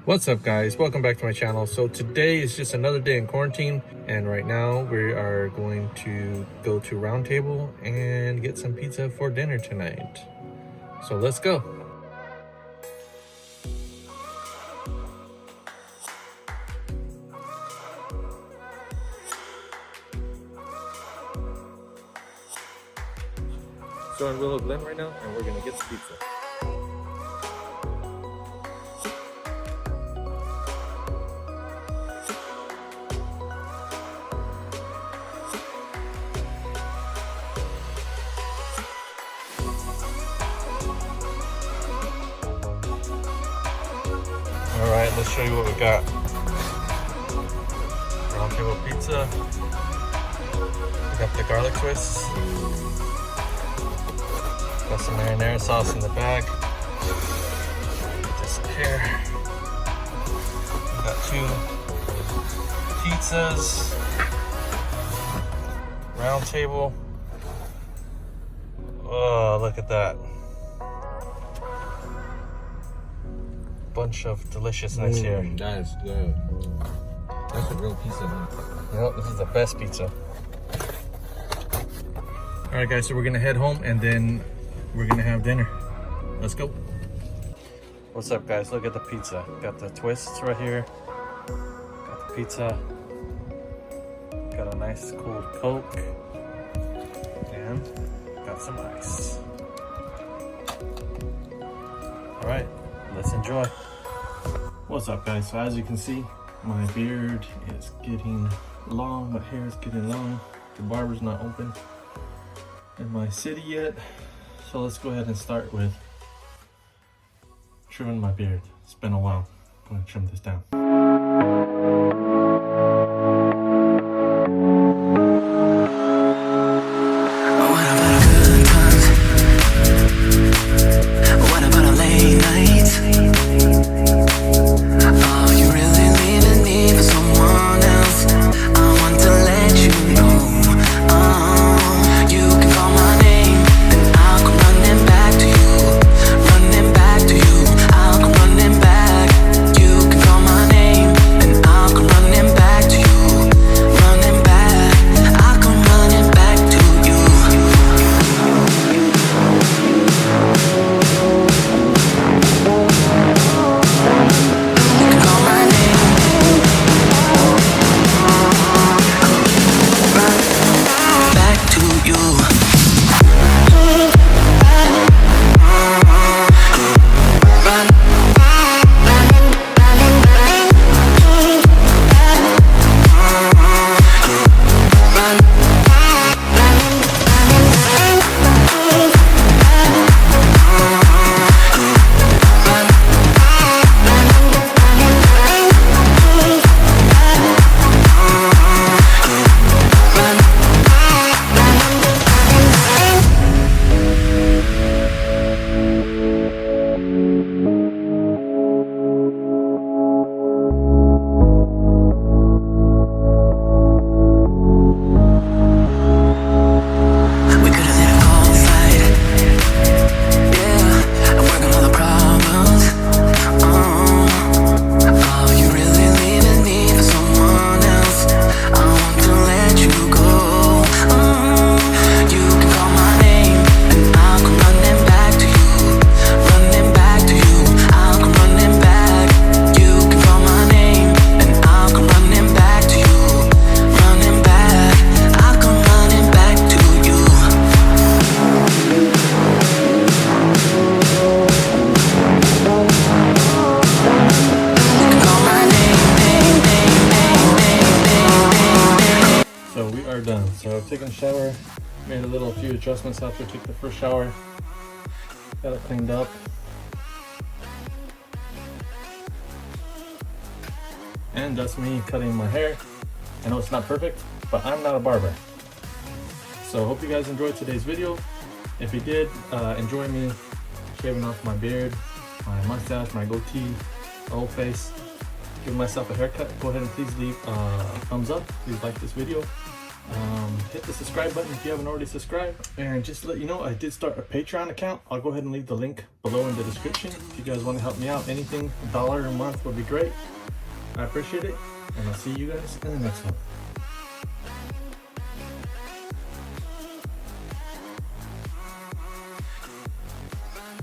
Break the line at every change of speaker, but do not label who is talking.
What's up, guys? Welcome back to my channel. So today is just another day in quarantine, and right now we are going to go to Round Table and get some pizza for dinner tonight. So let's go. So in Willow Glen right now, and we're gonna get some pizza. All right, let's show you what we got. Round Table pizza. We got the garlic twists. Got some marinara sauce in the back. Disappear. We got two pizzas. Round Table. Oh, look at that. Bunch of deliciousness here.
That is good. That's a real pizza, man.
Yep, this is the best pizza. All right, guys, so we're gonna head home and then we're gonna have dinner. Let's go. What's up, guys? Look at the pizza. Got the twists right here. Got the pizza. Got a nice cold Coke. And got some ice. All right, let's enjoy. What's up, guys? So as you can see, my beard is getting long, my hair is getting long. The barber's not open in my city yet. So let's go ahead and start with trimming my beard. It's been a while. I'm gonna trim this down. Done. So I've taken a shower, made a few adjustments after I took the first shower, got it cleaned up. And that's me cutting my hair. I know it's not perfect, but I'm not a barber. So I hope you guys enjoyed today's video. If you did, enjoy me shaving off my beard, my mustache, my goatee, the whole face, giving myself a haircut, go ahead and please leave a thumbs up. Please like this video. Hit the subscribe button if you haven't already subscribed. And just to let you know, I did start a Patreon account. I'll go ahead and leave the link below in the description. If you guys want to help me out, anything, $1 a month would be great. I appreciate it. And I'll see you guys in the next one.